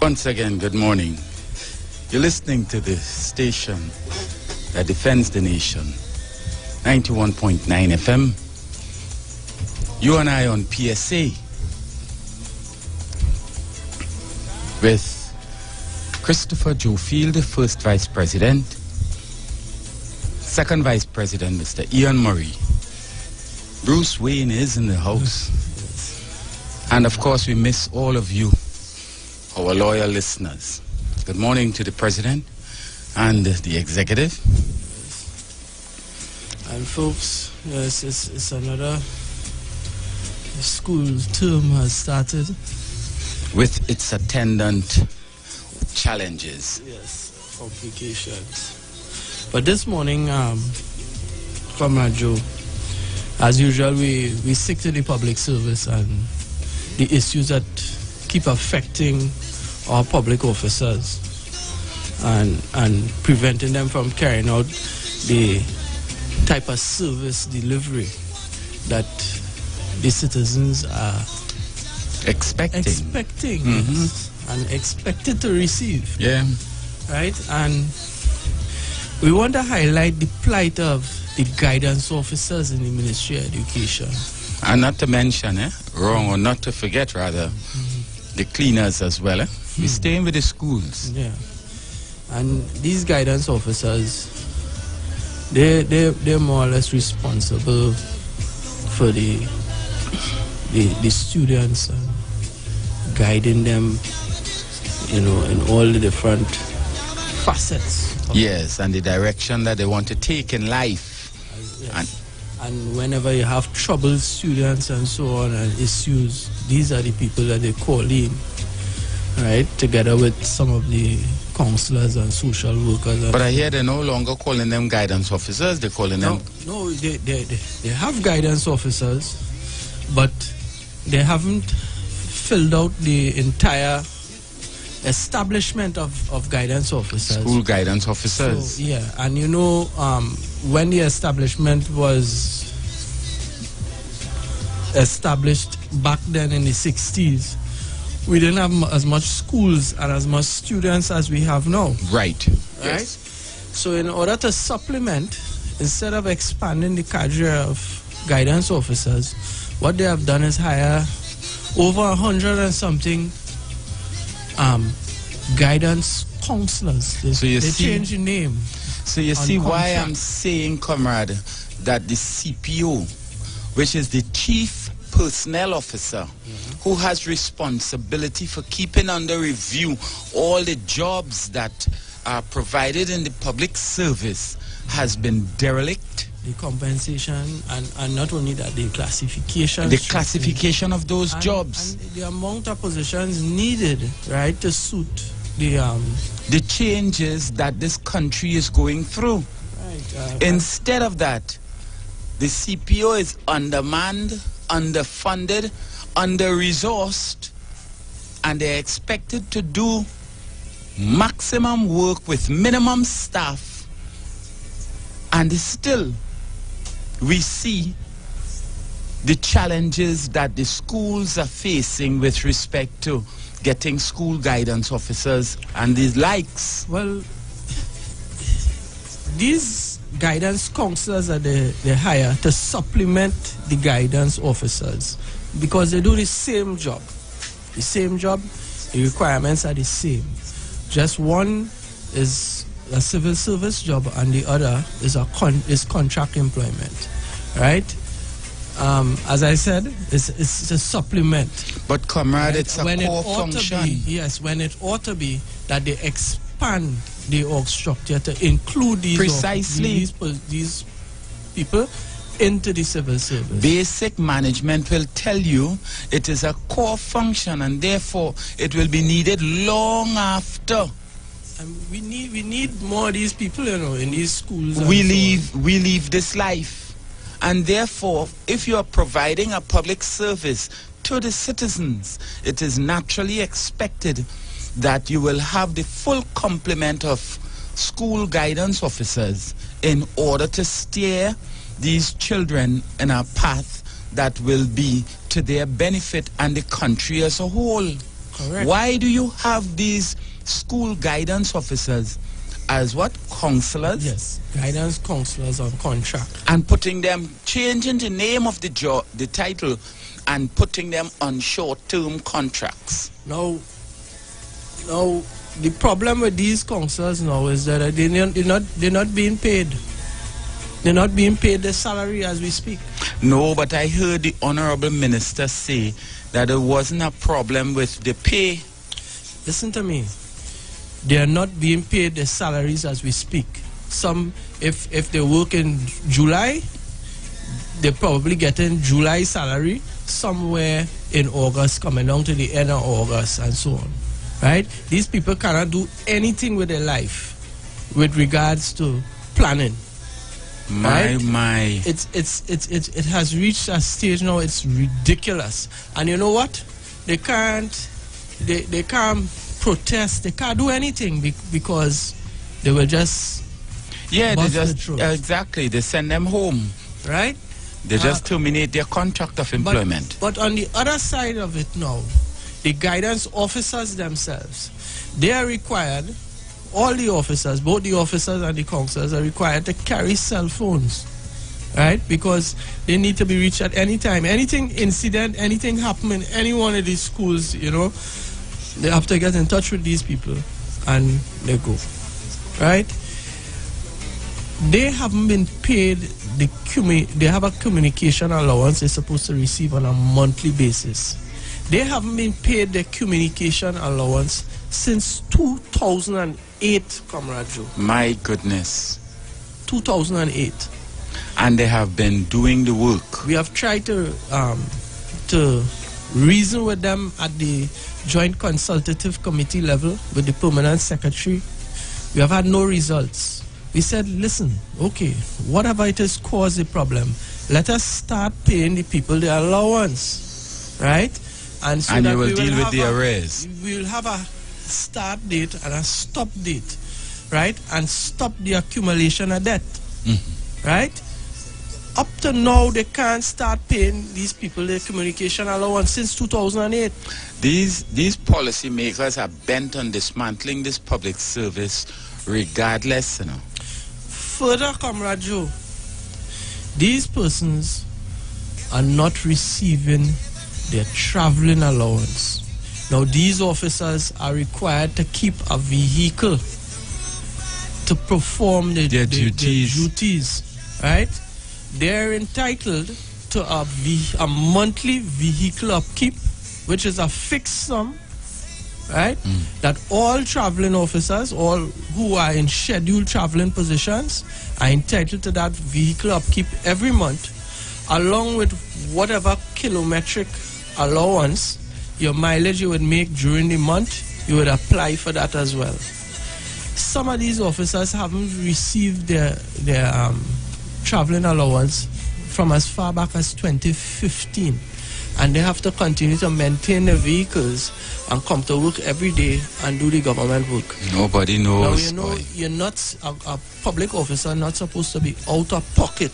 Once again, good morning. You're listening to the station that defends the nation, 91.9 FM. You and I on PSA with Christopher Jofield, the first Vice President, second Vice President, Mr. Ian Murray, Bruce Wayne is in the house. And of course, we miss all of you, our loyal listeners. Good morning to the President and the Executive. And folks, yes, it's another school term has started. With its attendant challenges. Yes, complications. But this morning, Comrade Joe, as usual, we stick to the public service and the issues that keep affecting our public officers and preventing them from carrying out the type of service delivery that the citizens are expecting and expected to receive. Yeah. Right? And we want to highlight the plight of the guidance officers in the Ministry of Education. And not to mention, or not to forget rather, the cleaners as well. We're staying with the schools. Yeah. And these guidance officers, they're more or less responsible for the students and guiding them, in all the different facets. Yes, and the direction that they want to take in life. Yes. And whenever you have troubled students and so on and issues, these are the people that they call in, right? Together with some of the counselors and social workers. But I hear they're no longer calling them guidance officers, they're calling them... No, they have guidance officers, but they haven't filled out the entire establishment of guidance officers. School guidance officers. So, yeah, and when the establishment was established back then in the 60s, we didn't have as much schools and as much students as we have now. Right. Yes. So in order to supplement, instead of expanding the cadre of guidance officers, what they have done is hire over 100 and something guidance counselors. They change the name. So you see why I'm saying, comrade, that the CPO, which is the Chief Personnel Officer, who has responsibility for keeping under review all the jobs that are provided in the public service, has been derelict. The compensation and not only that, the classification. The classification of those jobs. And the amount of positions needed, right, to suit the changes that this country is going through. Right. Instead of that, the CPO is undermanned, underfunded, under-resourced, and they're expected to do maximum work with minimum staff. And still, we see the challenges that the schools are facing with respect to getting school guidance officers and the likes. Well, these guidance counselors are they hire to supplement the guidance officers because they do the same job. The same job, the requirements are the same. Just one is a civil service job and the other is contract employment, right? As I said, it's a supplement. But comrade, right? it's a core function. Yes, when it ought to be that they expand the org structure to include these these people into the civil service. Basic management will tell you it is a core function, and therefore it will be needed long after. And we need more of these people, in these schools. We leave this life. And therefore, if you are providing a public service to the citizens, it is naturally expected that you will have the full complement of school guidance officers in order to steer these children in a path that will be to their benefit and the country as a whole. Correct. Why do you have these school guidance officers as what? Counselors? Yes, guidance counselors on contract. And putting them, changing the name of the job, the title, and putting them on short-term contracts. Now, the problem with these counselors now is that they're not being paid. They're not being paid their salary as we speak. No, but I heard the Honorable Minister say that there wasn't a problem with the pay. Listen to me. They are not being paid their salaries as we speak. Some, if they work in July, they're probably getting July salary somewhere in August, coming down to the end of August and so on. Right? These people cannot do anything with their life with regards to planning. Right? It has reached a stage now, it's ridiculous. And you know what? They can't protest, they can't do anything because they will just exactly, they send them home. Right? They just terminate their contract of employment. But on the other side of it now, the guidance officers themselves, they are required, all the officers, both the officers and the counselors are required to carry cell phones, right? Because they need to be reached at any time. Anything incident, anything happen in any one of these schools, you know, they have to get in touch with these people and they go, right? They haven't been paid they have a communication allowance they're supposed to receive on a monthly basis. They haven't been paid their communication allowance since 2008, Comrade Joe. My goodness. 2008. And they have been doing the work. We have tried to reason with them at the Joint Consultative Committee level with the Permanent Secretary. We have had no results. We said, listen, okay, whatever it is caused the problem, let us start paying the people their allowance, right? And so and that you will deal with the arrears. We will have a start date and a stop date, right? And stop the accumulation of debt, right? Up to now, they can't start paying these people their communication allowance since 2008. These policy makers are bent on dismantling this public service regardless, you know. Further, Comrade Joe, these persons are not receiving their traveling allowance. Now, these officers are required to keep a vehicle to perform their duties, right? They're entitled to a monthly vehicle upkeep, which is a fixed sum, right? That all traveling officers, all who are in scheduled traveling positions, are entitled to that vehicle upkeep every month, along with whatever kilometric allowance, your mileage you would make during the month, you would apply for that as well. Some of these officers haven't received their traveling allowance from as far back as 2015. And they have to continue to maintain the vehicles and come to work every day and do the government work. Nobody knows. Now, you're not a public officer, not supposed to be out of pocket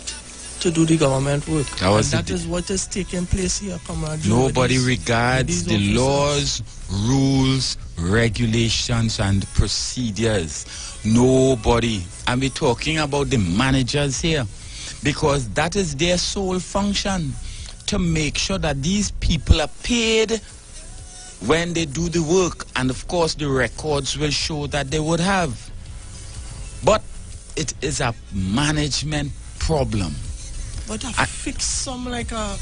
to do the government work. That is what is taking place here, Comrade. Nobody regards the laws, rules, regulations, and procedures. Nobody. And we're talking about the managers here, because that is their sole function, to make sure that these people are paid when they do the work. And of course the records will show that they would have. But it is a management problem. But a fixed sum like a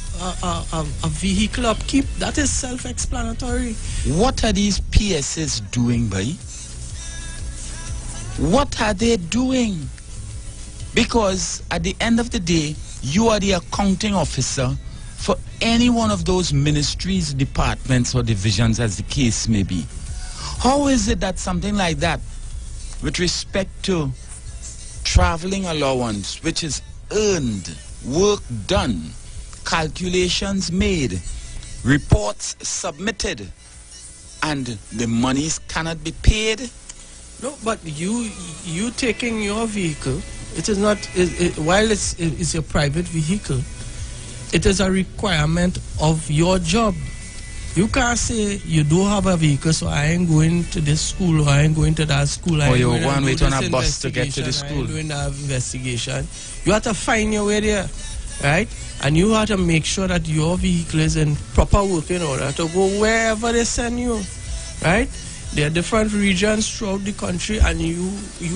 vehicle upkeep, that is self-explanatory. What are these PSs doing, boy? What are they doing? Because at the end of the day, you are the accounting officer for any one of those ministries, departments, or divisions, as the case may be. How is it that something like that, with respect to traveling allowance, which is earned, work done, calculations made, reports submitted, and the monies cannot be paid? No, but you taking your vehicle, it is not, while it's your private vehicle, it is a requirement of your job. You can't say you do have a vehicle, so I ain't going to this school, or I ain't going to that school. Or you're one way on a bus to get to the school. I ain't doing that investigation. You have to find your way there, right? And you have to make sure that your vehicle is in proper working order to go wherever they send you, right? There are different regions throughout the country, and you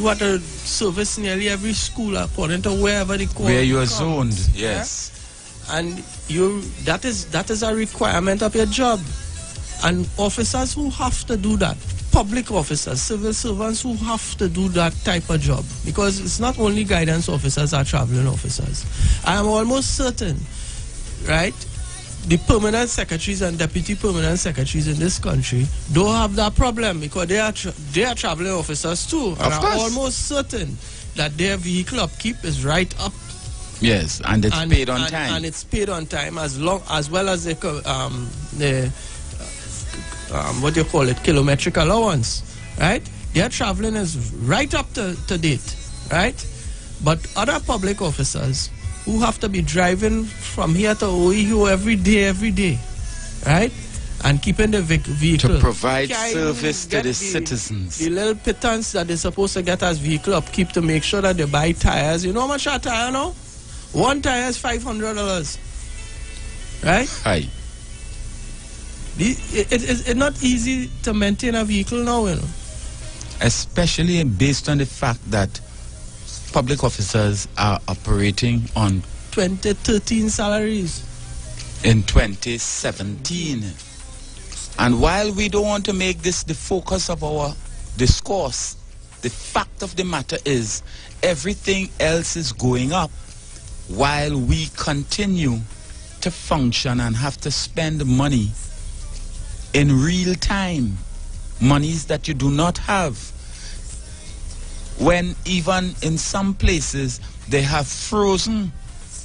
have to service nearly every school according to wherever the call where you are comes, zoned, yes. Yeah? and that is a requirement of your job. And officers who have to do that, public officers, civil servants who have to do that type of job, because it's not only guidance officers or traveling officers. I am almost certain, right, the permanent secretaries and deputy permanent secretaries in this country don't have that problem, because they are traveling officers too. And I'm almost certain that their vehicle upkeep is right up. Yes, and it's paid on time. And it's paid on time, as well as the what do you call it, kilometric allowance, right? Their traveling is right up to date, right? But other public officers who have to be driving from here to OEU every day, right? And keeping the vehicle. To provide service to the citizens. The little pittance that they're supposed to get as vehicle upkeep to make sure that they buy tires. You know how much a tire now? One tire is $500, right? Hi. It's not easy to maintain a vehicle now, you know. Especially based on the fact that public officers are operating on 2013 salaries in 2017. And while we don't want to make this the focus of our discourse, the fact of the matter is everything else is going up while we continue to function and have to spend money in real time, monies that you do not have. When even in some places they have frozen,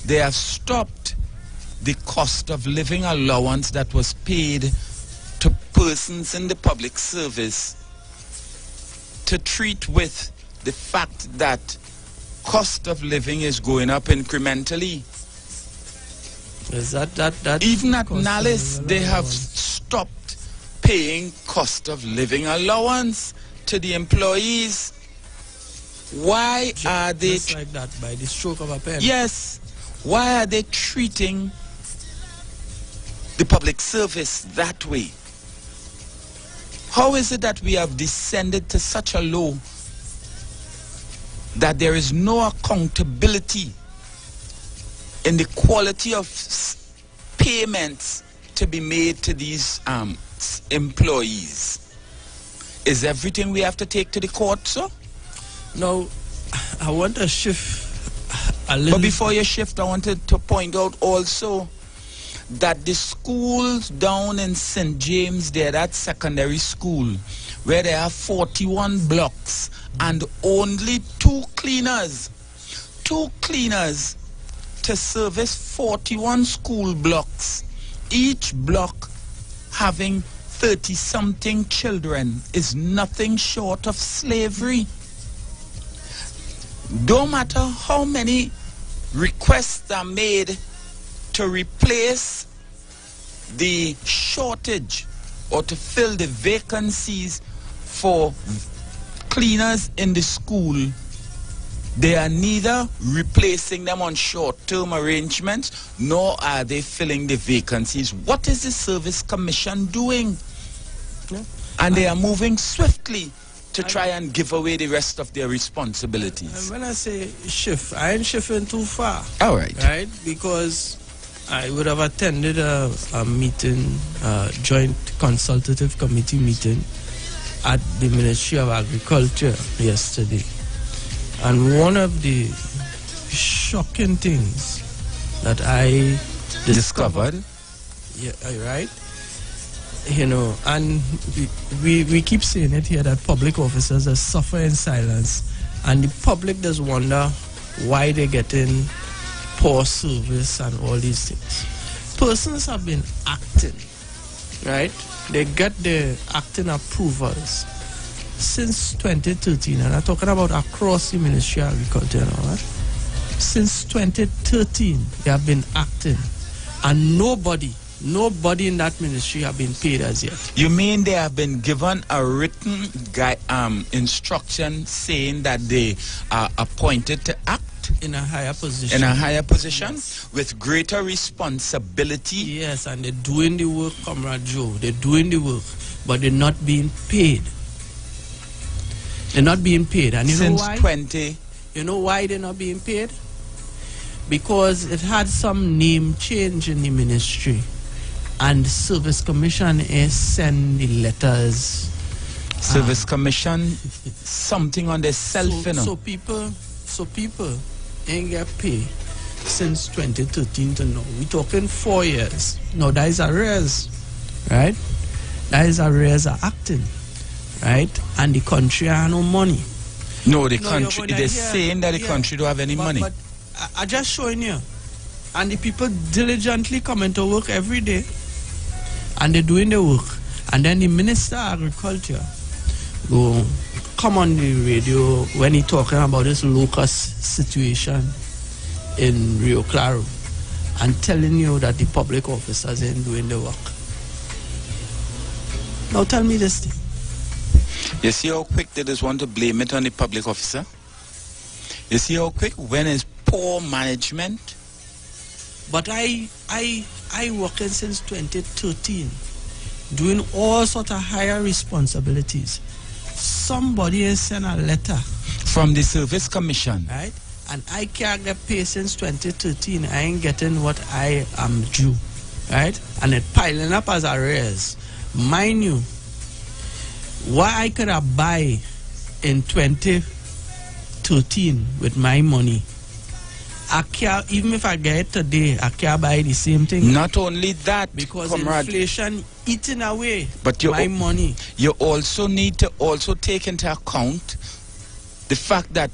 they have stopped the cost of living allowance that was paid to persons in the public service, to treat with the fact that cost of living is going up incrementally. Is that even at Nallis, they have stopped paying cost of living allowance to the employees. Why are they just like that, by the stroke of a pen? Yes. Why are they treating the public service that way? How is it that we have descended to such a low that there is no accountability in the quality of payments to be made to these employees? Is everything we have to take to the court, sir? No, I want to shift a little. But before you shift, I wanted to point out also that the schools down in St. James, there, that secondary school, where there are 41 blocks and only two cleaners to service 41 school blocks, each block having 30-something children, is nothing short of slavery. Don't matter how many requests are made to replace the shortage or to fill the vacancies for cleaners in the school, they are neither replacing them on short-term arrangements, nor are they filling the vacancies. What is the Service Commission doing? Yeah. And they are moving swiftly to try and give away the rest of their responsibilities. And when I say shift, I ain't shifting too far. All right. Right? Because I would have attended a meeting, joint consultative committee meeting at the Ministry of Agriculture yesterday. And one of the shocking things that I discovered, yeah, right? You know, and we keep saying it here that public officers are suffering in silence, and the public does wonder why they're getting poor service and all these things. Persons have been acting, right? They get their acting approvals since 2013, and I'm talking about across the Ministry of Agriculture, right? Since 2013, they have been acting, and nobody in that ministry have been paid as yet. You mean they have been given a written instruction saying that they are appointed to act in a higher position? In a higher position, yes, with greater responsibility? Yes, and they're doing the work, Comrade Joe. They're doing the work, but they're not being paid. They're not being paid. And you know why? Since 20... You know why they're not being paid? because it had some name change in the ministry, and the Service Commission is send the letters. Service Commission, something on their self, you know. So people ain't get paid since 2013 to now. We're talking 4 years. No, that is arrears, right? That is arrears are acting, right? And the country have no money. No, the country, they're saying that the country don't have any money. But I just showing you. And the people diligently come into work every day, and they're doing the work. And then the Minister of Agriculture go come on the radio when he talking about this locust situation in Rio Claro and telling you that the public officers ain't doing the work. Now tell me this thing. You see how quick they just want to blame it on the public officer? You see how quick when it's poor management? But I working since 2013, doing all sort of higher responsibilities. Somebody has sent a letter from the Service Commission, right? And I can't get paid since 2013. I ain't getting what I am due, right? And it piling up as arrears. Mind you, what I could have buy in 2013 with my money, I can't, even if I get it today, I can't buy the same thing. Not only that, because comrade, inflation eating away but my money. You also need to also take into account the fact that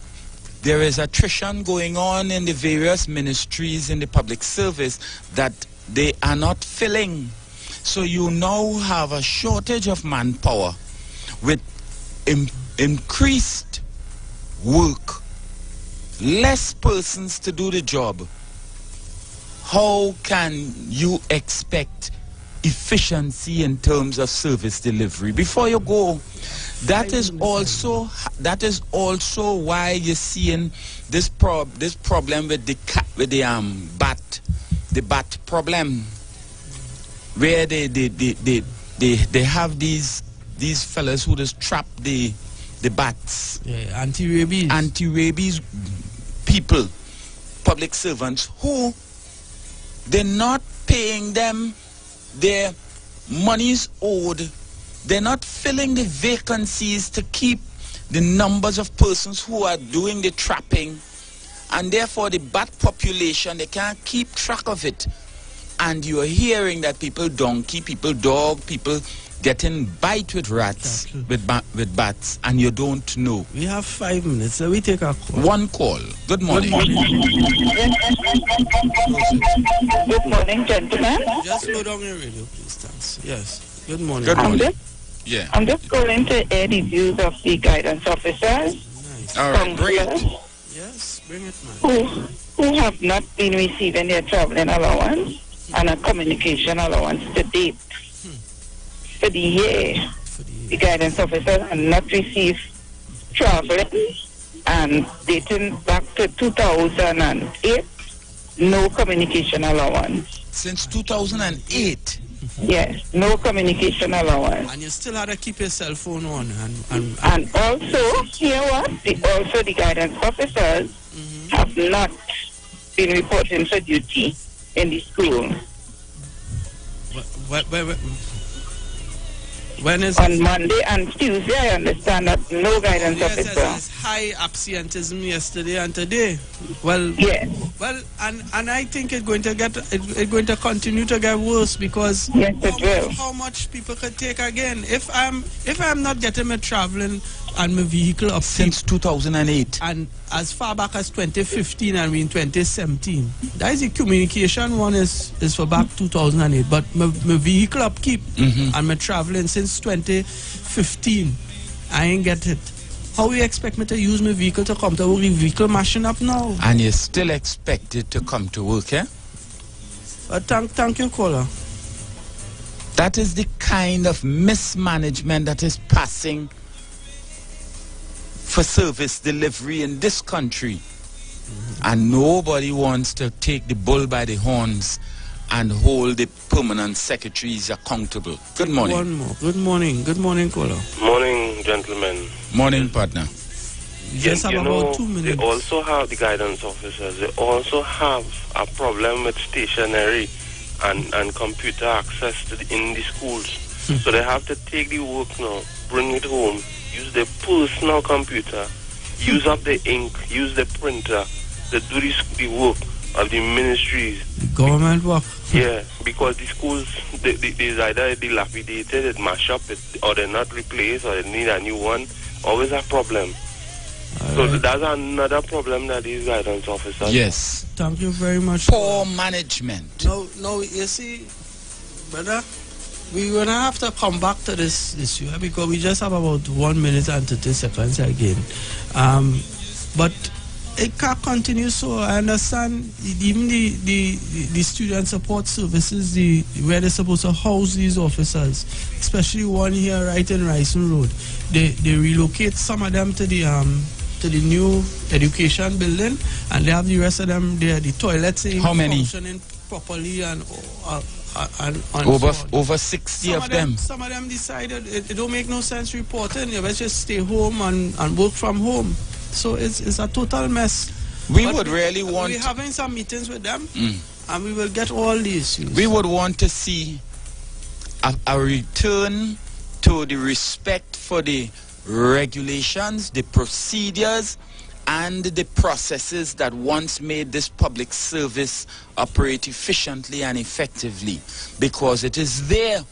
there is attrition going on in the various ministries in the public service that they are not filling. So you now have a shortage of manpower with increased work, less persons to do the job. How can you expect efficiency in terms of service delivery? Before you go, that is also why you're seeing this problem with the bat problem, where they have these fellas who just trap the bats. Yeah, anti-rabies people, public servants, who they're not paying them their money's owed. They're not filling the vacancies to keep the numbers of persons who are doing the trapping, and therefore the bat population, they can't keep track of it. And you're hearing that people donkey, people dog, people getting bite with rats, with bats, and you don't know. We have 5 minutes, so we take a call. One call. Good morning. Good morning, gentlemen. Just slow down your radio, please, thanks. Yes. Good morning. Good morning. I'm just going to air the views of the guidance officers. Nice. All right, bring it. Yes, bring it, man. Who have not been receiving their traveling allowance and a communication allowance to date. For the year, the guidance officers have not received traveling, and dating back to 2008, no communication allowance. Since 2008? Yes, no communication allowance. And you still had to keep your cell phone on. And also, hear what? The guidance officers have not been reporting for duty in the school. When is on Monday and Tuesday? I understand that no guidance officer. There's high absenteeism yesterday and today. Well, yes. Well, and I think it's going to continue to get worse, because yes, it will. How much people could take again? If I'm not getting my traveling and my vehicle up since 2008, and as far back as 2015 and we in 2017, that is the communication one is for back 2008, but my vehicle upkeep and my traveling since 2015, I ain't get it. How you expect me to use my vehicle to come to work? The vehicle mashing up now. And you still expect it to come to work, eh? But thank you, caller. That is the kind of mismanagement that is passing for service delivery in this country. And nobody wants to take the bull by the horns and hold the permanent secretaries accountable. Good morning. One more. Good morning. Good morning, caller. Morning, gentlemen. Morning, partner. Just have about 2 minutes. They also have the guidance officers. They also have a problem with stationery and computer access in the schools. So they have to take the work now, bring it home, use their personal computer, use up the ink, use the printer to do the work of the ministries. Government work. Yeah, because the schools, they're either dilapidated, it mash up, or they're not replaced, or they need a new one. Always a problem. So that's another problem that these guidance officers. Yes. Thank you very much. Poor management. No, you see, brother, we're going to have to come back to this issue because we just have about 1 minute and 30 seconds again. But it can't continue so. I understand even the student support services, where they're supposed to house these officers, especially one here right in Ryson Road, they relocate some of them to the new education building, and they have the rest of them there. The toilets ain't functioning properly and over 60 of them. Some of them decided it don't make no sense reporting. You better just stay home and work from home. So it's a total mess. We're having some meetings with them, and we will get all the issues. We would want to see a return to the respect for the regulations, the procedures, and the processes that once made this public service operate efficiently and effectively, because it is there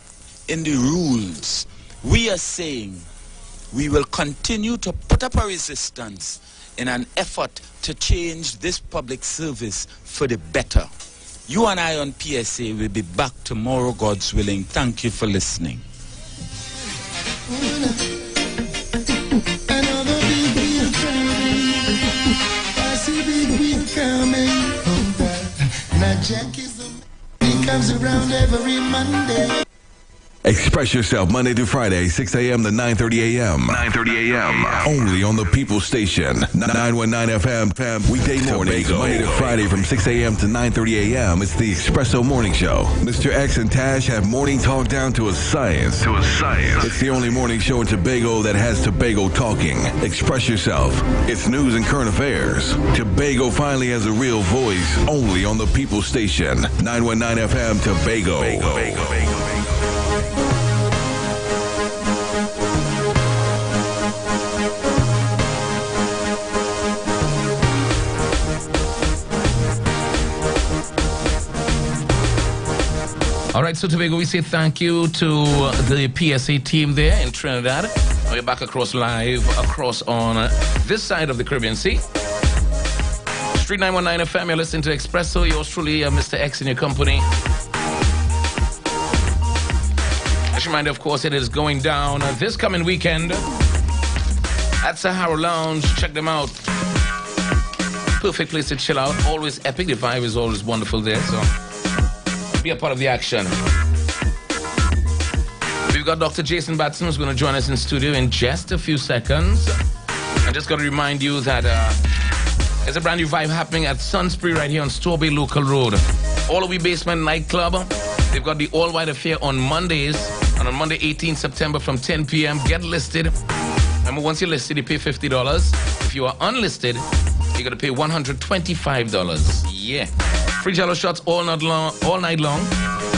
in the rules. We are saying we will continue to put up a resistance in an effort to change this public service for the better. You and I on PSA will be back tomorrow, God's willing. Thank you for listening. Comes around every Monday. Express yourself Monday through Friday, 6 a.m. to 9:30 a.m. 9:30 a.m. Only on the People Station, 919 FM. Weekday mornings, Monday to Friday from 6 a.m. to 9:30 a.m. It's the Espresso Morning Show. Mr. X and Tash have morning talk down to a science. It's the only morning show in Tobago that has Tobago talking. Express yourself. It's news and current affairs. Tobago finally has a real voice. Only on the People Station, 919 FM Tobago. All right, so Tobago, we say thank you to the PSA team there in Trinidad. We're back across on this side of the Caribbean Sea. Street 919 FM, you're listening to Expresso. Yours truly, Mr. X in your company. Just a reminder, of course, it is going down this coming weekend at Sahara Lounge. Check them out. Perfect place to chill out. Always epic. The vibe is always wonderful there, so be a part of the action. We've got Dr. Jason Batson who's going to join us in studio in just a few seconds. I'm just going to remind you that there's a brand new vibe happening at Sunspree right here on Storby Local Road. All We Basement Nightclub. They've got the all-white affair on Mondays, and on Monday 18 September from 10 p.m. Get listed. Remember, once you're listed, you pay $50. If you are unlisted, you're going to pay $125. Yeah. Free Jello shots all night long,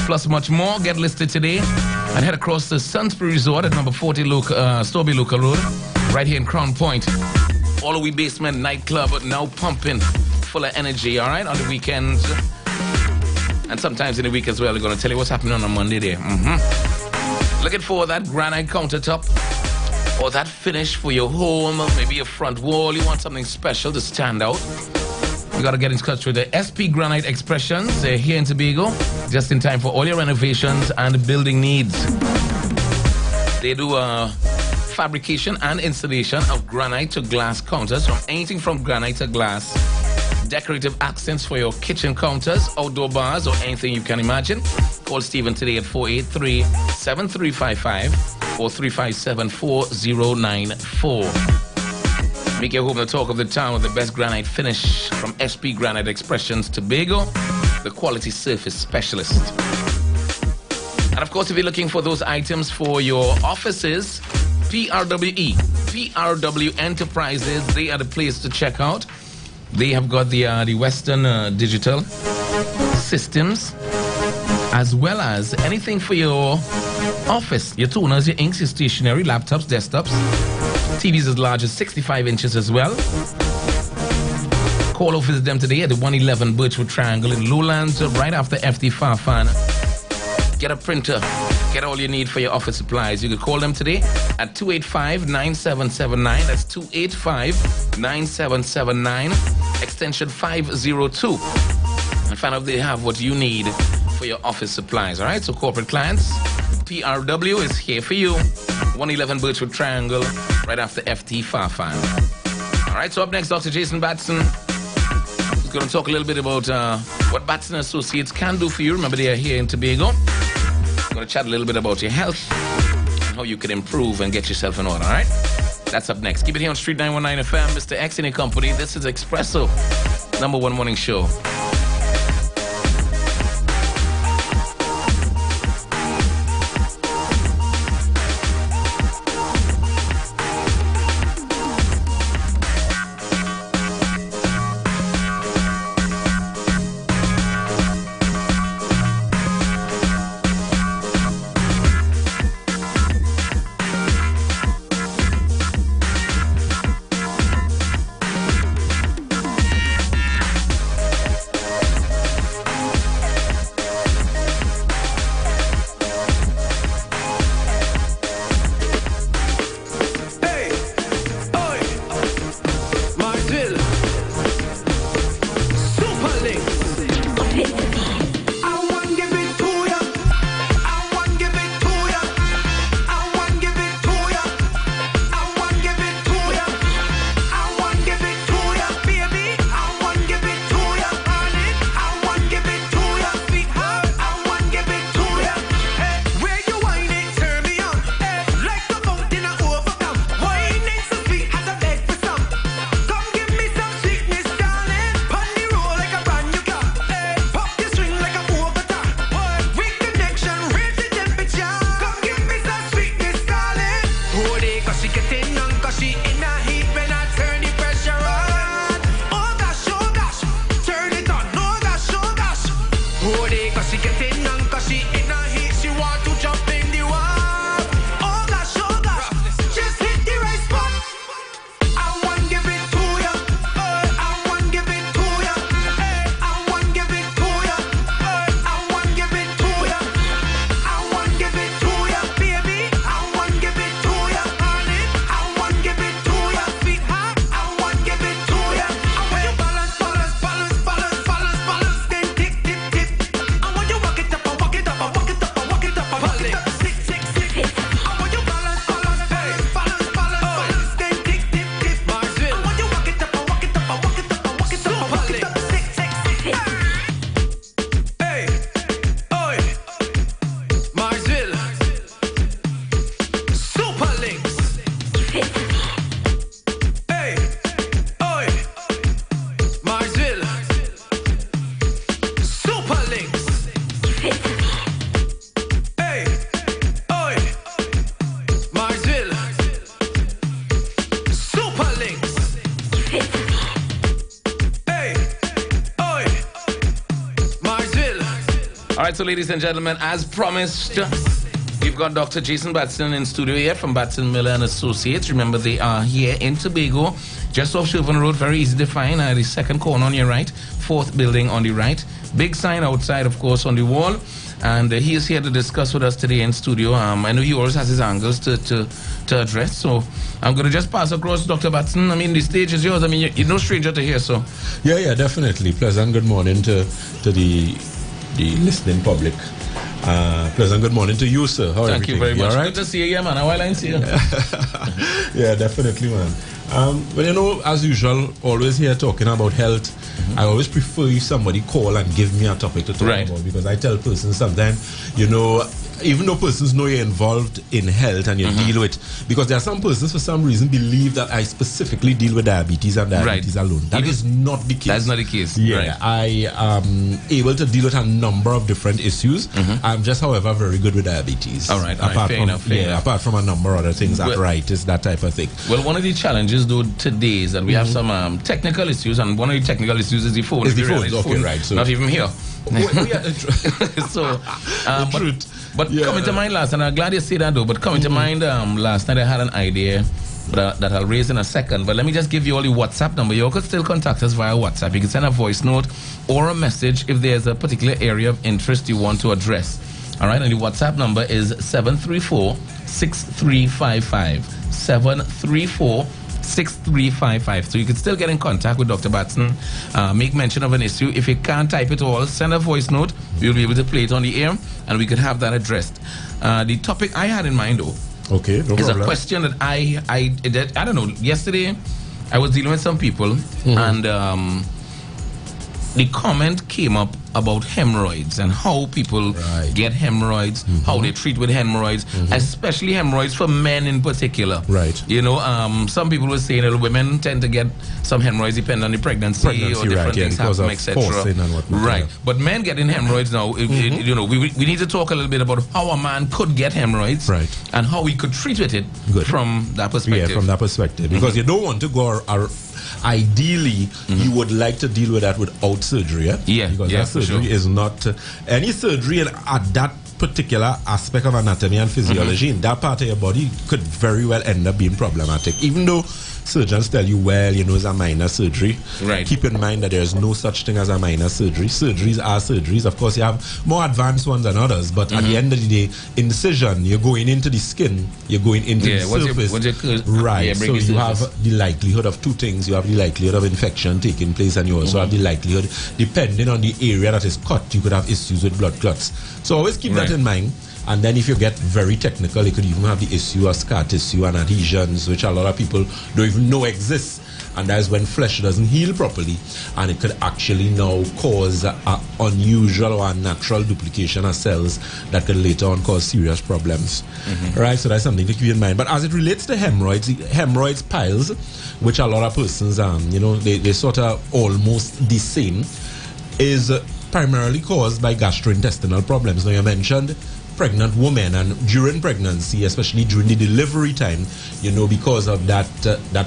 plus much more. Get listed today and head across the Sunspree Resort at number 40 Storby Local Road, right here in Crown Point. All We Basement Nightclub now pumping, full of energy, all right, on the weekends. And sometimes in the week as well. They're going to tell you what's happening on a Monday there. Looking for that granite countertop or that finish for your home, maybe a front wall. You want something special to stand out. You got to get in touch with the SP Granite Expressions. They're here in Tobago, just in time for all your renovations and building needs. They do fabrication and installation of granite to glass counters, from anything from granite to glass. Decorative accents for your kitchen counters, outdoor bars, or anything you can imagine. Call Stephen today at 483-7355 or 357-4094. Make your home the talk of the town with the best granite finish from SP Granite Expressions Tobago, the quality surface specialist. And of course, if you're looking for those items for your offices, PRWE, PRW Enterprises. They are the place to check out. They have got the Western digital systems, as well as anything for your office, your toners, your inks, your stationery, laptops, desktops, TVs as large as 65 inches as well. Call or visit them today at the 111 Birchwood Triangle in Lowlands, right after FT Farfan. Get a printer. Get all you need for your office supplies. You can call them today at 285-9779. That's 285-9779, extension 502. And find out if they have what you need for your office supplies. All right, so corporate clients, PRW is here for you. 111 Birchwood Triangle, right after FT Farfan. All right, so up next, Dr. Jason Batson is going to talk a little bit about what Batson Associates can do for you. Remember, they are here in Tobago. We're going to chat a little bit about your health and how you can improve and get yourself in order, all right? That's up next. Keep it here on Street 919 FM. Mr. X and Company. This is Espresso, #1 morning show. All right, so ladies and gentlemen, as promised, we've got Dr. Jason Batson in studio here from Batson Miller and Associates. Remember, they are here in Tobago, just off Chauvin Road, very easy to find. The second corner on your right, fourth building on the right. Big sign outside, of course, on the wall. And he is here to discuss with us today in studio. I know he always has his angles to address, so I'm going to just pass across Dr. Batson. I mean, the stage is yours. I mean, you're no stranger to here, so. Yeah, definitely. Pleasant good morning to the listening public. Pleasant good morning to you, sir. How are Thank you very much. All right? Good to see you, man. While I see you. Yeah, definitely, man. Well, you know, as usual, always here talking about health. I always prefer if somebody call and give me a topic to talk about, because I tell persons sometimes, you know, even though persons know you're involved in health and you deal with, because there are some persons for some reason believe that I specifically deal with diabetes and diabetes alone. That is not the case. That's not the case. Yeah, I am able to deal with a number of different issues. I'm just, however, very good with diabetes. All right, fair enough. Apart from a number of other things, arthritis, that type of thing. Well, one of the challenges though today is that we have some technical issues, and one of the technical issues is the phone. Is the phone? Okay, right. So not even here. So, but coming to mind last, and I'm glad you say that though, but coming to mind last night I had an idea that I'll raise in a second, but let me just give you all the WhatsApp number. You could still contact us via WhatsApp. You can send a voice note or a message if there's a particular area of interest you want to address. All right, and the WhatsApp number is 734-6355. 734-6355. So you can still get in contact with Dr. Batson, make mention of an issue. If you can't type it all, send a voice note. We'll be able to play it on the air, and we could have that addressed. The topic I had in mind, though, is a question that I don't know. Yesterday, I was dealing with some people, and the comment came up about hemorrhoids and how people get hemorrhoids, how they treat with hemorrhoids, especially hemorrhoids for men in particular. Right. You know, some people were saying that women tend to get some hemorrhoids depending on the pregnancy or different things happen, etc. Right. But men getting hemorrhoids now, you know, we need to talk a little bit about how a man could get hemorrhoids, and how we could treat with it from that perspective. Yeah, from that perspective, because you don't want to go. Ideally, you would like to deal with that without surgery, because that surgery is not any surgery at that particular aspect of anatomy and physiology in that part of your body could very well end up being problematic, even though surgeons tell you, well, you know, it's a minor surgery. Keep in mind that there's no such thing as a minor surgery. Surgeries are surgeries. Of course, you have more advanced ones than others, but at the end of the day, incision, you're going into the skin, you're going into the surface. So you have the likelihood of two things. You have the likelihood of infection taking place, and you also have the likelihood, depending on the area that is cut, you could have issues with blood clots. So always keep that in mind. And then if you get very technical, you could even have the issue of scar tissue and adhesions, which a lot of people don't even know exists. And that is when flesh doesn't heal properly, and it could actually now cause an unusual or unnatural duplication of cells that could later on cause serious problems. Right, so that's something to keep in mind. But as it relates to hemorrhoids, piles, which a lot of persons, you know, they sort of almost the same, is primarily caused by gastrointestinal problems. Now, you mentioned pregnant women, and during pregnancy, especially during the delivery time, you know, because of that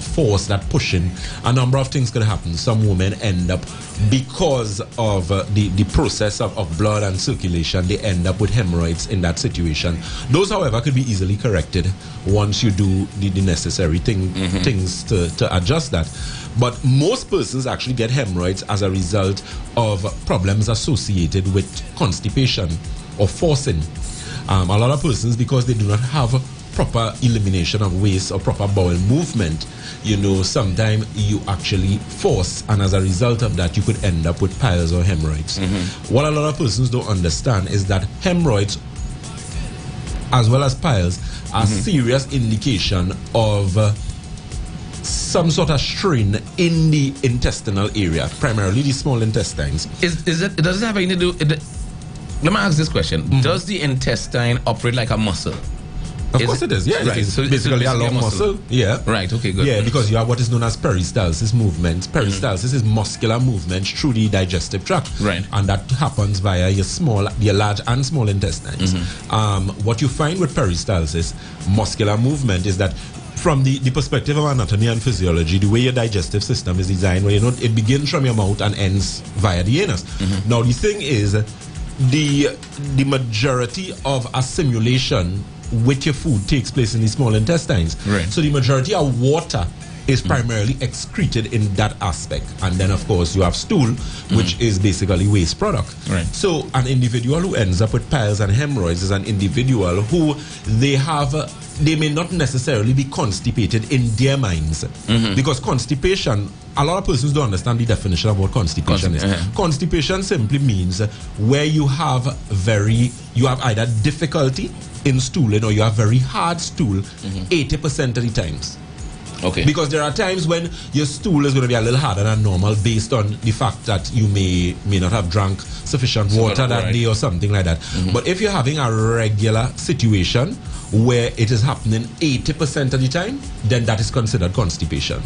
force, that pushing, a number of things could happen. Some women end up, because of the process of blood and circulation, they end up with hemorrhoids in that situation. Those, however, could be easily corrected once you do the necessary things to adjust that. But most persons actually get hemorrhoids as a result of problems associated with constipation or forcing. A lot of persons, because they do not have proper elimination of waste or proper bowel movement, you know, sometimes you actually force, and as a result of that, you could end up with piles or hemorrhoids. What a lot of persons don't understand is that hemorrhoids, as well as piles, are serious indication of some sort of strain in the intestinal area, primarily the small intestines. Does it have anything to do? Let me ask this question. Does the intestine operate like a muscle? Of course it is. Yeah, right. It's so basically a long muscle. Yeah. Right, okay, good. Yeah, because you have what is known as peristalsis movements. Peristalsis is muscular movements through the digestive tract. Right. And that happens via your large and small intestines. What you find with peristalsis, muscular movement, is that from the perspective of anatomy and physiology, the way your digestive system is designed, where, you know, it begins from your mouth and ends via the anus. Now, the thing is, the majority of assimilation with your food takes place in the small intestines. So the majority of water is primarily excreted in that aspect. And then, of course, you have stool, which is basically waste product. So an individual who ends up with piles and hemorrhoids is an individual who they may not necessarily be constipated in their minds. Because constipation, a lot of persons don't understand the definition of what constipation is. Constipation simply means where you have either difficulty in stooling, or you have very hard stool 80% of the times. Okay. Because there are times when your stool is going to be a little harder than normal based on the fact that you may not have drank sufficient water that day or something like that. But if you're having a regular situation where it is happening 80% of the time, then that is considered constipation.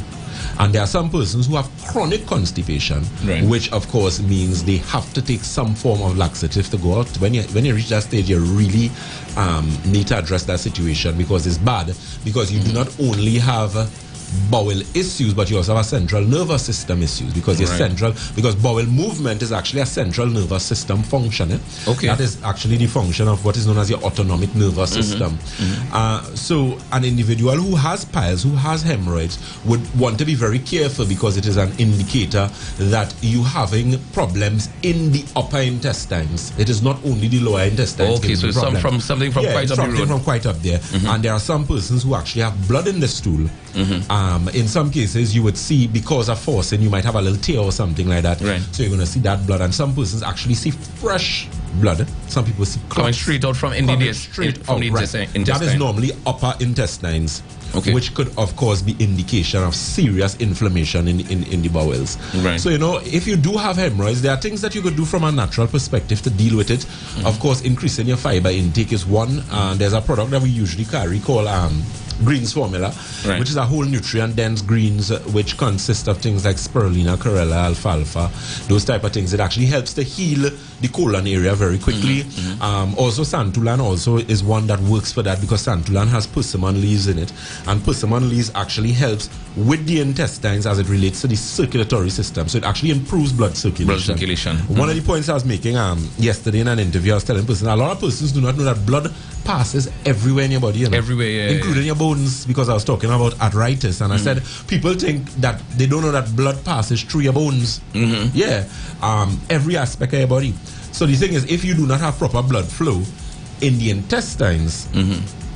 And there are some persons who have chronic constipation, which of course means they have to take some form of laxative to go out. When you reach that stage, you really need to address that situation, because it's bad, because you do not only have bowel issues, but you also have a central nervous system issues, because because bowel movement is actually a central nervous system function. Okay. That is actually the function of what is known as your autonomic nervous system. So an individual who has piles, who has hemorrhoids, would want to be very careful, because it is an indicator that you having problems in the upper intestines. It is not only the lower intestines. Okay, so something from quite up the road. From quite up there. And there are some persons who actually have blood in the stool. In some cases, you would see, because of forcing, you might have a little tear or something like that. So you're going to see that blood. And some persons actually see fresh blood. Some people see coming straight out from the intestine. That is normally upper intestines, which could, of course, be indication of serious inflammation in the bowels. So, if you do have hemorrhoids, there are things that you could do from a natural perspective to deal with it. Of course, increasing your fiber intake is one. There's a product that we usually carry called Greens Formula, which is a whole nutrient-dense greens, which consists of things like spirulina, chlorella, alfalfa, those type of things. It actually helps to heal the colon area very quickly. Also, santulan also is one that works for that, because santulan has persimmon leaves in it, and persimmon leaves actually helps with the intestines as it relates to the circulatory system. So it actually improves blood circulation. One of the points I was making yesterday in an interview, I was telling persons, a lot of persons do not know that blood passes everywhere in your body, everywhere, including your bones, because I was talking about arthritis, and I said people think that they don't know that blood passes through your bones. Every aspect of your body. So the thing is, if you do not have proper blood flow in the intestines,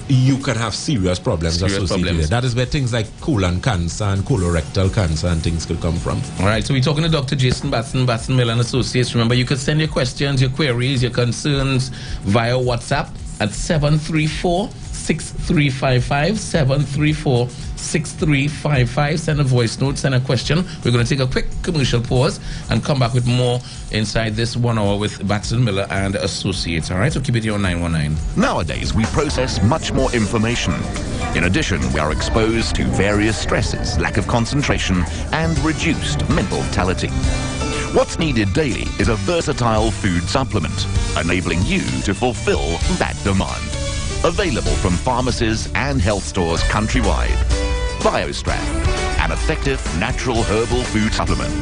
you can have serious problems associated with it. That is where things like colon cancer and colorectal cancer and things could come from. All right, so we're talking to Dr. Jason Batson, Miller and Associates. Remember, you can send your questions, your queries, your concerns via WhatsApp at 734-6355, 734-6355. Send a voice note, send a question. We're going to take a quick commercial pause and come back with more inside this 1 hour with Batson, Miller and Associates. All right, so keep it here on 919. Nowadays, we process much more information. In addition, we are exposed to various stresses, lack of concentration, and reduced mentality. What's needed daily is a versatile food supplement, enabling you to fulfill that demand. Available from pharmacies and health stores countrywide. BioStrath, an effective natural herbal food supplement.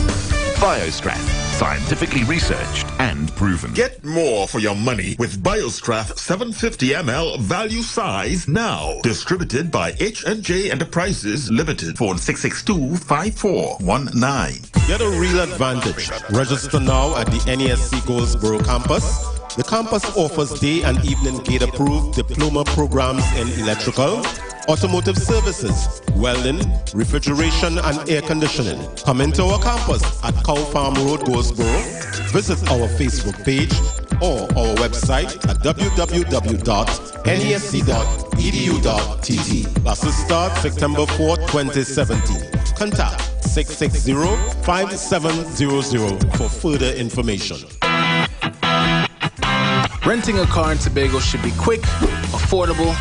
BioStrath, scientifically researched and proven. Get more for your money with BioStrath 750 ml value size now. Distributed by H&J Enterprises Limited. Phone 662-5419. Get a real advantage. Register now at the NESC Goldsboro campus. The campus offers day and evening gate-approved diploma programs in electrical, automotive services, welding, refrigeration, and air conditioning. Come into our campus at Cow Farm Road, Goldsboro. Visit our Facebook page or our website at www.nesc.edu.tt. Classes start September 4th, 2017. Contact 660-5700 for further information. Renting a car in Tobago should be quick, affordable,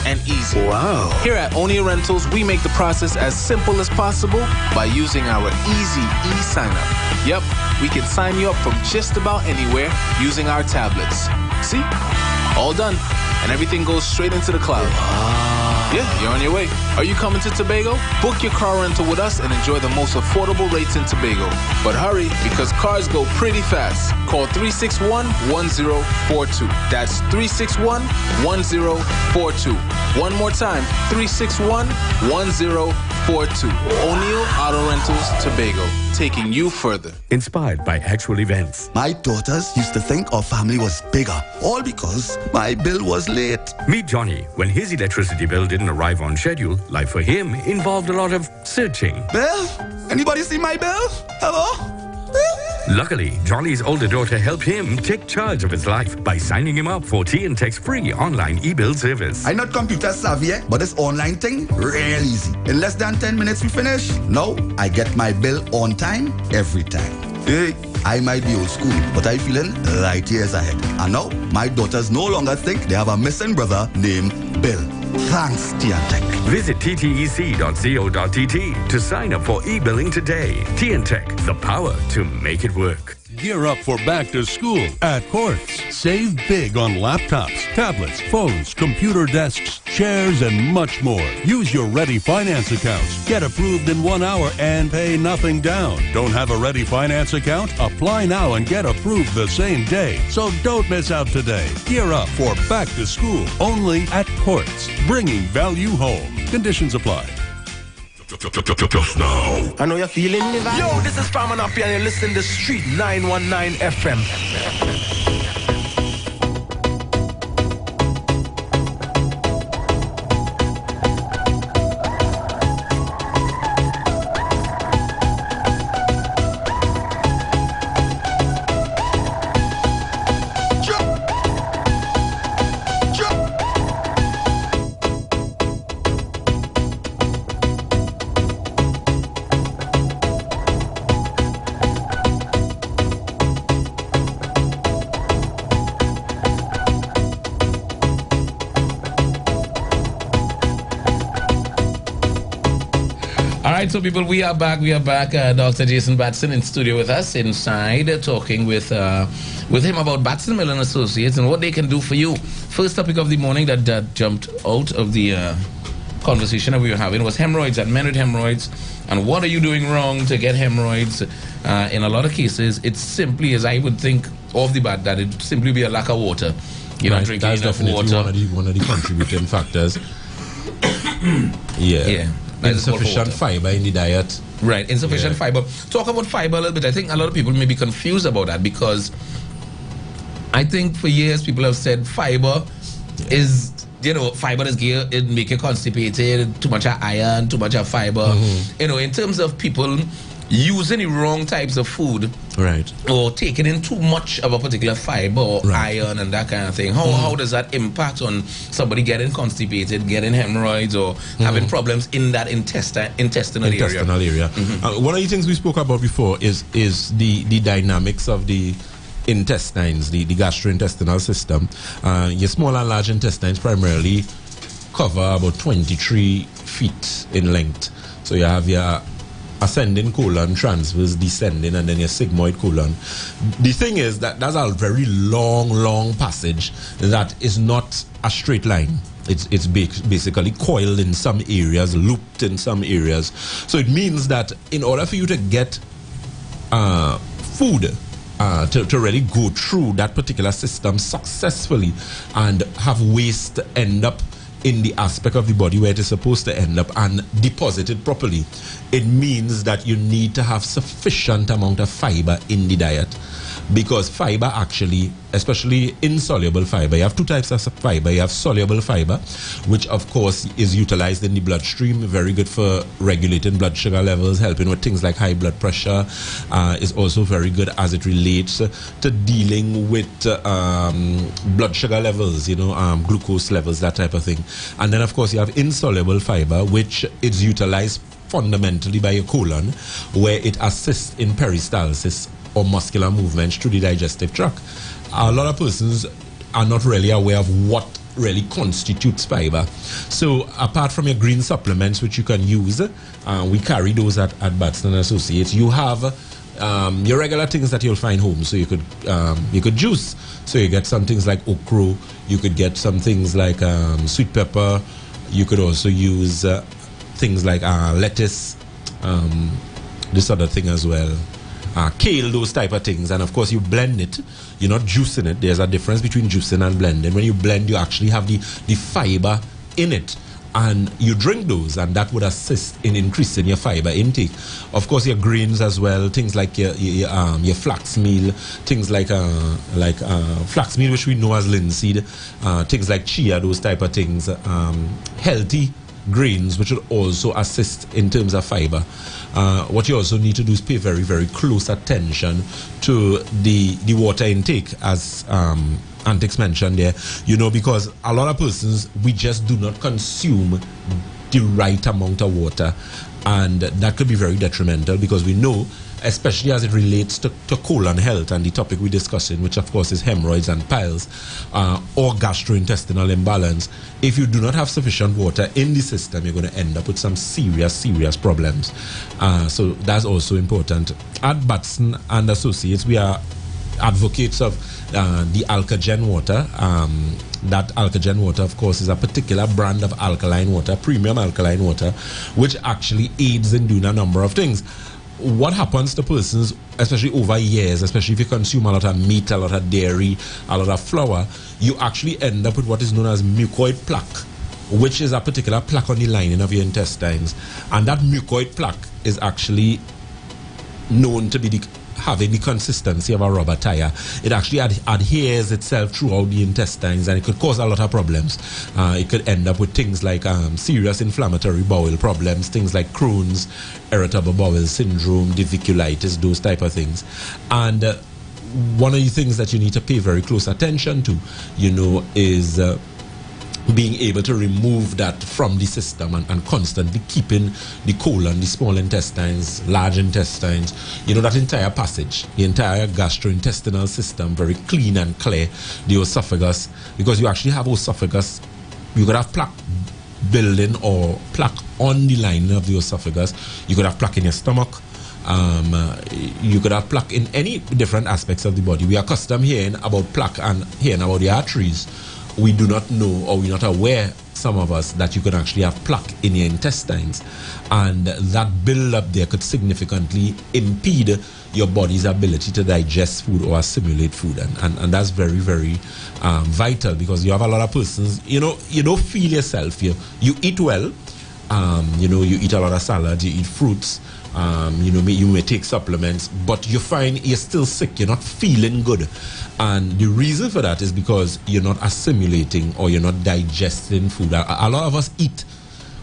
and easy. Wow. Here at Onia Rentals, we make the process as simple as possible by using our easy e-sign-up. Yep, we can sign you up from just about anywhere using our tablets. See? All done. And everything goes straight into the cloud. Wow. Yeah, you're on your way. Are you coming to Tobago? Book your car rental with us and enjoy the most affordable rates in Tobago. But hurry, because cars go pretty fast. Call 361-1042. That's 361-1042. One more time, 361-1042. O'Neill Auto Rentals, Tobago, taking you further. Inspired by actual events. My daughters used to think our family was bigger, all because my bill was late. Meet Johnny. When his electricity bill didn't arrive on schedule, life for him involved a lot of searching. Bill? Anybody see my bill? Hello? Bill? Luckily, Johnny's older daughter helped him take charge of his life by signing him up for T&Tech's free online e-bill service. I'm not computer savvy, but this online thing, real easy. In less than 10 minutes we finish. Now, I get my bill on time, every time. Hey, I might be old school, but I'm feeling light years ahead. And now, my daughters no longer think they have a missing brother named Bill. Thanks, T&Tech. Visit ttec.co.tt to sign up for e-billing today. T&Tech, the power to make it work. Gear up for back to school at Quartz. Save big on laptops, tablets, phones, computer desks, chairs, and much more. Use your Ready Finance accounts. Get approved in 1 hour and pay nothing down. Don't have a Ready Finance account? Apply now and get approved the same day. So don't miss out today. Gear up for back to school only at Quartz. Bringing value home. Conditions apply. Just now. I know you're feeling the vibe. Yo, this is Farman up here and you're listening to Street 919 FM. So people, we are back. Dr. Jason Batson in studio with us inside, talking with him about Batson Mill and Associates and what they can do for you. First topic of the morning that jumped out of the conversation that we were having was hemorrhoids and men with hemorrhoids, and what are you doing wrong to get hemorrhoids? In a lot of cases, it's simply, as I would think off the bat, that it simply be a lack of water. You're not drinking enough water. One of the contributing factors. Yeah. Insufficient fiber in the diet. Right, insufficient fiber. Talk about fiber a little bit. I think a lot of people may be confused about that, because I think for years people have said fiber is, fiber is good, it make you constipated, too much of iron, too much of fiber. In terms of people using the wrong types of food, right, or taking in too much of a particular fiber or iron and that kind of thing, how does that impact on somebody getting constipated, getting hemorrhoids, or having problems in that intestinal area? One of the things we spoke about before is the dynamics of the intestines, the gastrointestinal system. Your small and large intestines primarily cover about 23 feet in length. So you have your ascending colon, transverse descending, and then your sigmoid colon. The thing is that that's a very long passage that is not a straight line. It's basically coiled in some areas, looped in some areas. So it means that in order for you to get food to really go through that particular system successfully and have waste end up in the aspect of the body where it is supposed to end up and deposited properly, it means that you need to have sufficient amount of fiber in the diet. Because fiber actually, especially insoluble fiber, you have two types of fiber. You have soluble fiber, which of course is utilized in the bloodstream, very good for regulating blood sugar levels, helping with things like high blood pressure, is also very good as it relates to dealing with blood sugar levels, glucose levels, that type of thing. And then of course you have insoluble fiber, which is utilized fundamentally by your colon, where it assists in peristalsis or muscular movements through the digestive tract. A lot of persons are not really aware of what really constitutes fiber. So apart from your green supplements, which you can use, we carry those at Batson Associates. You have your regular things that you'll find home. So you could juice. So you get some things like okra. You could get some things like sweet pepper. You could also use things like lettuce, this other thing as well. Kale, those type of things. And of course you blend it. You're not juicing it. There's a difference between juicing and blending. When you blend, you actually have the fiber in it, and you drink those, and that would assist in increasing your fiber intake. Of course your grains as well, things like your flax meal, things like flax meal, which we know as linseed, things like chia, those type of things. Healthy grains, which will also assist in terms of fiber. What you also need to do is pay very, very close attention to the water intake, as Antix mentioned there, because a lot of persons, we just do not consume the right amount of water, and that could be very detrimental, because we know, especially as it relates to colon health and the topic we're discussing, which of course is hemorrhoids and piles, or gastrointestinal imbalance. If you do not have sufficient water in the system, you're going to end up with some serious problems. So that's also important. At Batson and Associates, we are advocates of the Alkagen water. That Alkagen water, of course, is a particular brand of alkaline water, premium alkaline water, which actually aids in doing a number of things. What happens to persons, especially over years, especially if you consume a lot of meat, a lot of dairy, a lot of flour, you actually end up with what is known as mucoid plaque, which is a particular plaque on the lining of your intestines. And that mucoid plaque is actually known to be having the consistency of a rubber tire. It actually adheres itself throughout the intestines, and it could cause a lot of problems. It could end up with things like serious inflammatory bowel problems, things like Crohn's, irritable bowel syndrome, diverticulitis, those type of things. And one of the things that you need to pay very close attention to, is being able to remove that from the system and constantly keeping the colon, the small intestines, large intestines, that entire passage, the entire gastrointestinal system very clean and clear, the esophagus, because you actually have esophagus, you could have plaque building or plaque on the lining of the esophagus, you could have plaque in your stomach, you could have plaque in any different aspects of the body. We are accustomed hearing about plaque and hearing about the arteries. We do not know, or we're not aware, some of us, that you can actually have plaque in your intestines, and that build-up there could significantly impede your body's ability to digest food or assimilate food, and that's very, very vital, because you have a lot of persons, you don't feel yourself, you eat well, you eat a lot of salad, you eat fruits, you may take supplements, but you find you're still sick, you're not feeling good. And the reason for that is because you're not assimilating or you're not digesting food. A lot of us eat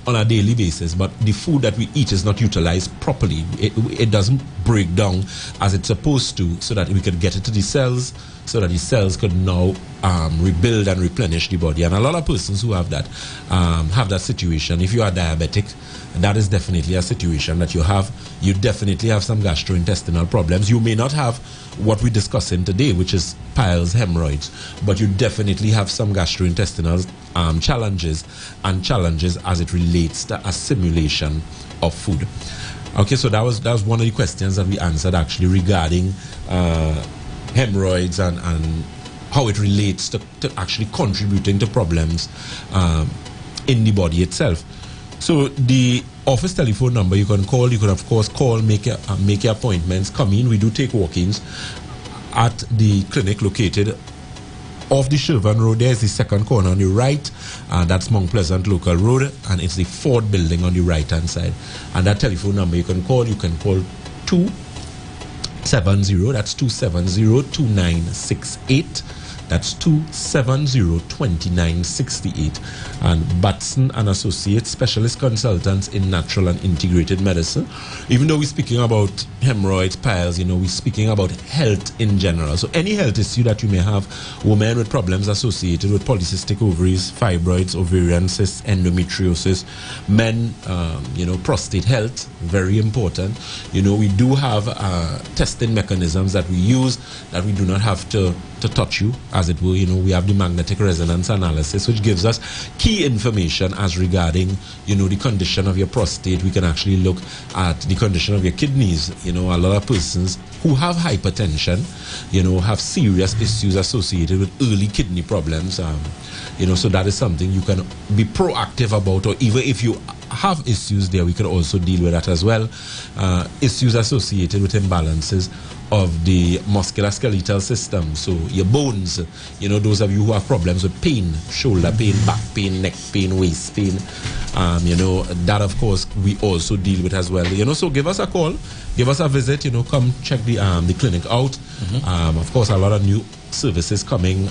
on a daily basis, but the food that we eat is not utilized properly. It doesn't break down as it's supposed to, so that we could get it to the cells, so that the cells could now rebuild and replenish the body. And a lot of persons who have that situation, if you are diabetic, that is definitely a situation that you have. You definitely have some gastrointestinal problems. You may not have what we're discussing today, which is piles, hemorrhoids, but you definitely have some gastrointestinal challenges as it relates to assimilation of food. Okay, so that was one of the questions that we answered actually regarding hemorrhoids and how it relates to actually contributing to problems in the body itself. So the office telephone number you can call. You can of course call, make your appointments, come in. We do take walk-ins at the clinic located off the Shervan Road. There is the second corner on the right, and that's Mount Pleasant Local Road, and it's the fourth building on the right hand side. And that telephone number you can call 270, that's 270-2968. That's 270-2968. And Batson and Associates, specialist consultants in natural and integrated medicine. Even though we're speaking about hemorrhoids, piles, we're speaking about health in general. So any health issue that you may have, women with problems associated with polycystic ovaries, fibroids, ovarian cysts, endometriosis, men, prostate health, very important. We do have testing mechanisms that we use that we do not have to touch you, as it were. We have the magnetic resonance analysis, which gives us key information as regarding, the condition of your prostate. We can actually look at the condition of your kidneys. A lot of persons who have hypertension, have serious issues associated with early kidney problems. So that is something you can be proactive about, or even if you have issues there, we can also deal with that as well. Issues associated with imbalances of the musculoskeletal system, so your bones, those of you who have problems with pain, shoulder pain, back pain, neck pain, waist pain, that of course we also deal with as well. So give us a call, give us a visit, come check the clinic out. Of course, a lot of new services coming.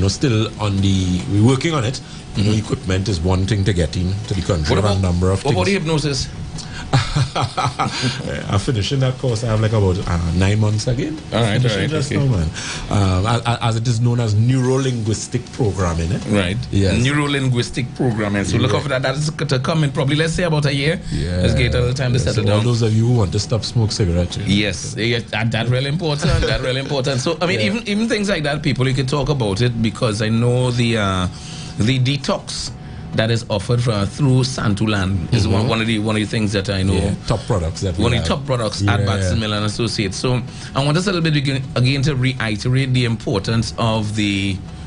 Still we're working on it. Equipment is one thing to get into the country. What about, a number of what things. about the hypnosis? I'm finishing that course. I have like about 9 months again. All right. Just now, man. As it is known as neuro-linguistic programming. Right. Yes. Neuro-linguistic programming. So look out for that. That is to come in probably, let's say, about a year. Yeah. Let's get a little time to settle down. All those of you who want to stop smoke cigarettes. Yes. That's really important. That's really important. So, I mean, even things like that, people, you can talk about it, because I know the detox that is offered through Santulan is one of the things that I know. Yeah, top products that one of the top products at Batson Miller and Associates. So I want us a little bit again to reiterate the importance of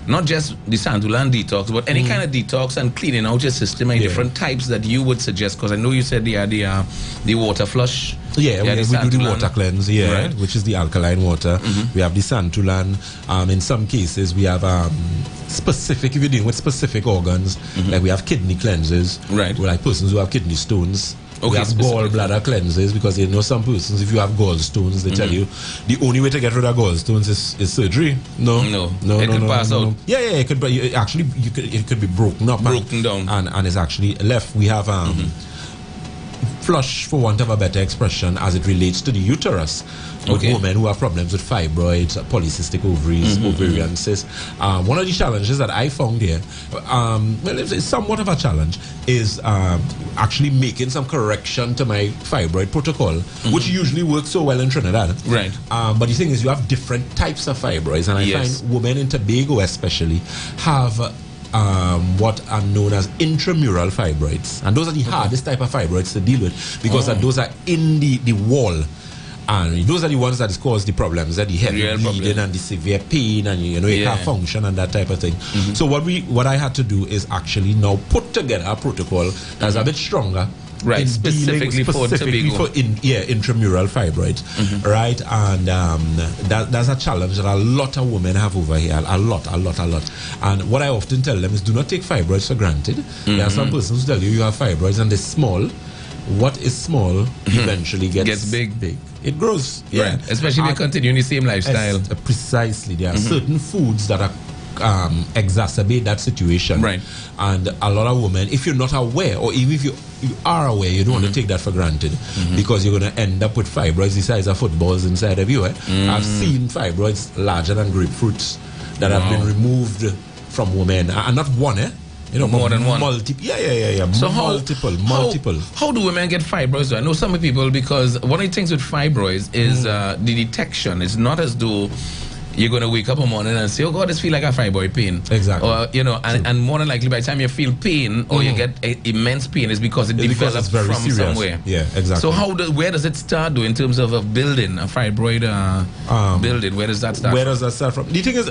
not just the Santulan detox, but any kind of detox and cleaning out your system and different types that you would suggest. Because I know you said the water flush. Yeah, we do the water cleanse, right, which is the alkaline water. We have the Santulan. In some cases, we have specific, if you're dealing with specific organs, like we have kidney cleanses, right? Like persons who have kidney stones. Okay, we have gallbladder cleanses, because some persons, if you have gallstones, they tell you the only way to get rid of gallstones is surgery. No. It could pass out. Yeah, it could be. It could be broken up, down, and it's actually left. We have flush, for want of a better expression, as it relates to the uterus. With women who have problems with fibroids, polycystic ovaries, ovarian cysts. One of the challenges that I found here, it's somewhat of a challenge, is actually making some correction to my fibroid protocol, which usually works so well in Trinidad. Right. But the thing is, you have different types of fibroids, and I find women in Tobago especially have what are known as intramural fibroids, and those are the hardest type of fibroids to deal with, because those are in the wall, and those are the ones that cause the problems, the heavy bleeding and the severe pain, and you can't function and that type of thing. So what I had to do is actually now put together a protocol that's a bit stronger. Right, specifically for intramural fibroids, right? And that's a challenge that a lot of women have over here, a lot. And what I often tell them is, do not take fibroids for granted. There are some persons who tell you have fibroids and they're small. What is small eventually gets big. It grows, right? Especially if you continue in the same lifestyle. Precisely, there are certain foods that are exacerbate that situation, right? And a lot of women, if you're not aware, or even if you are aware, you don't want to take that for granted, because you're going to end up with fibroids the size of footballs inside of you. I've seen fibroids larger than grapefruits that have been removed from women, and not one, more than one. Multiple. So multiple. How do women get fibroids? I know some people, because one of the things with fibroids is the detection. It's not as though you're going to wake up in the morning and say, oh God, this feel like a fibroid pain. Exactly. Or, and more than likely by the time you feel pain or you get immense pain, it's because it develops from serious. Somewhere. Yeah, exactly. So where does it start in terms of building a fibroid building? Where does that start Where does that start from? The thing is,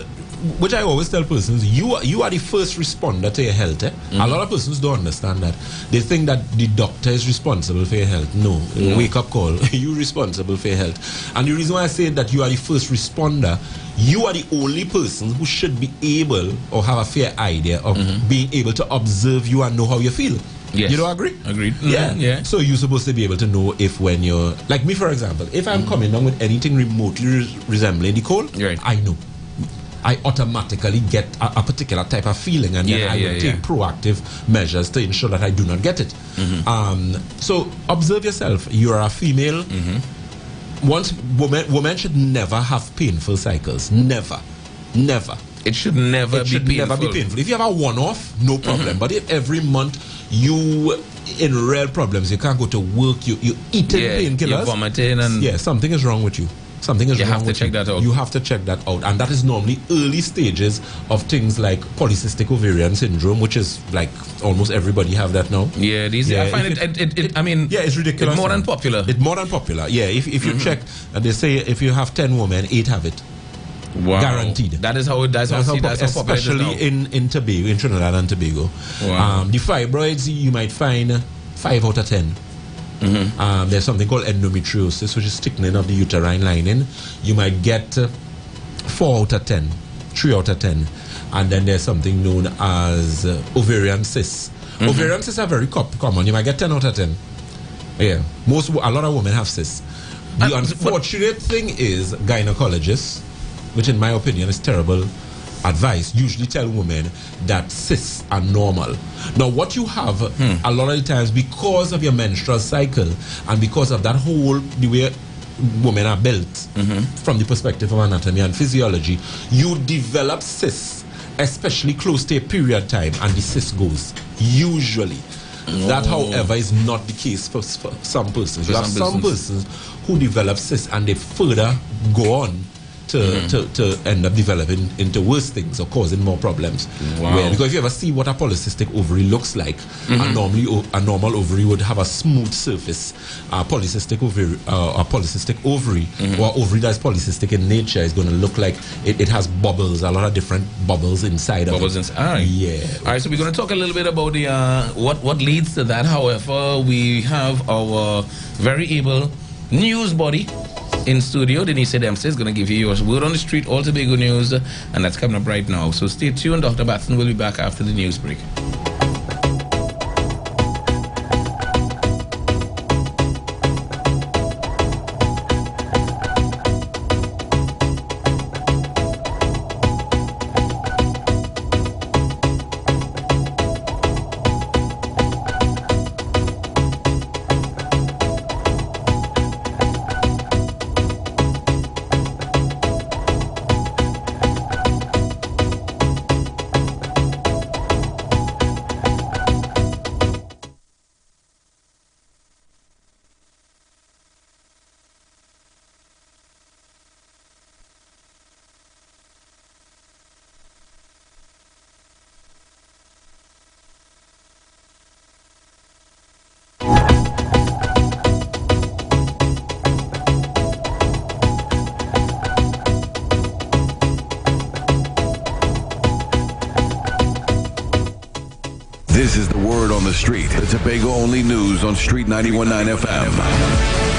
which I always tell persons, you are the first responder to your health. A lot of persons don't understand that. They think that the doctor is responsible for your health. No. Wake up call. You're responsible for your health. And the reason why I say that you are the first responder, you are the only person who should be able or have a fair idea of being able to observe you and know how you feel. Yes. You don't agree? Agreed. Yeah. So you're supposed to be able to know if when you're, like me for example, if I'm coming down with anything remotely resembling the cold, I know. I automatically get a particular type of feeling, and then I will take proactive measures to ensure that I do not get it. So observe yourself. You are a female. Once women should never have painful cycles. Never. It should never be painful. If you have a one-off, no problem. But if every month you in real problems, you can't go to work, you eating painkillers, you're vomiting, and something is wrong with you. Something is wrong. You have to check that out. You have to check that out, and that is normally early stages of things like polycystic ovarian syndrome, which is like almost everybody have that now. I find it. I mean, it's ridiculous. It's more than popular. It's more than popular. Yeah, if you check, they say if you have 10 women, 8 have it. Wow. Guaranteed. That's how popular, especially in Tobago, in Trinidad and Tobago. Wow. The fibroids you might find 5 out of 10. There's something called endometriosis, which is thickening of the uterine lining. You might get 4 out of 10, 3 out of 10. And then there's something known as ovarian cysts. Ovarian cysts are very common. You might get 10 out of 10. Yeah, a lot of women have cysts. The unfortunate thing is gynecologists which in my opinion is terrible advice, usually tell women that cysts are normal. Now what you have a lot of the times, because of your menstrual cycle and because of that whole, the way women are built from the perspective of anatomy and physiology, you develop cysts, especially close to a period time, and the cyst goes. Usually. That, however, is not the case for some persons. You have some persons who develop cysts and they further go on to end up developing into worse things or causing more problems. Because if you ever see what a polycystic ovary looks like, a normal ovary would have a smooth surface. A polycystic ovary or ovary that's polycystic in nature is going to look like it has bubbles, a lot of different bubbles inside of it. All right. Yeah. All right, so we're going to talk a little bit about the what leads to that. However, we have our very able news body in studio. Denise Dempsey is going to give you your word on the street, all Tobago news, and that's coming up right now. So stay tuned. Dr. Batson will be back after the news break. This is the word on the street. The Tobago only news on Street 91.9 FM.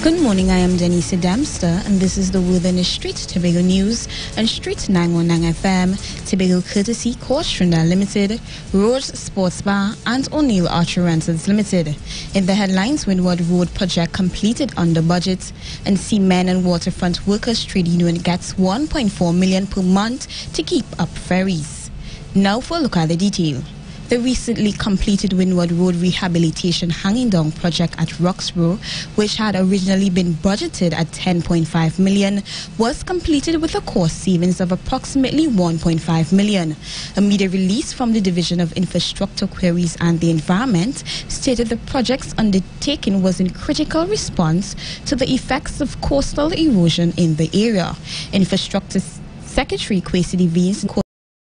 Good morning, I am Denise Dempster, and this is the Word on the Street Tobago News and Street 919 FM, Tobago Courtesy Caution Limited, Rhodes Sports Bar, and O'Neill Archer Rentals Limited. In the headlines, Windward Road project completed under budget, and Seamen and Waterfront Workers Trade Union gets $1.4 million per month to keep up ferries. Now for a look at the detail. The recently completed Windward Road Rehabilitation Hanging Down project at Roxborough, which had originally been budgeted at $10.5 million, was completed with a cost savings of approximately $1.5 million. A media release from the Division of Infrastructure Queries and the Environment stated the project's undertaking was in critical response to the effects of coastal erosion in the area. Infrastructure Secretary Kwesi Devine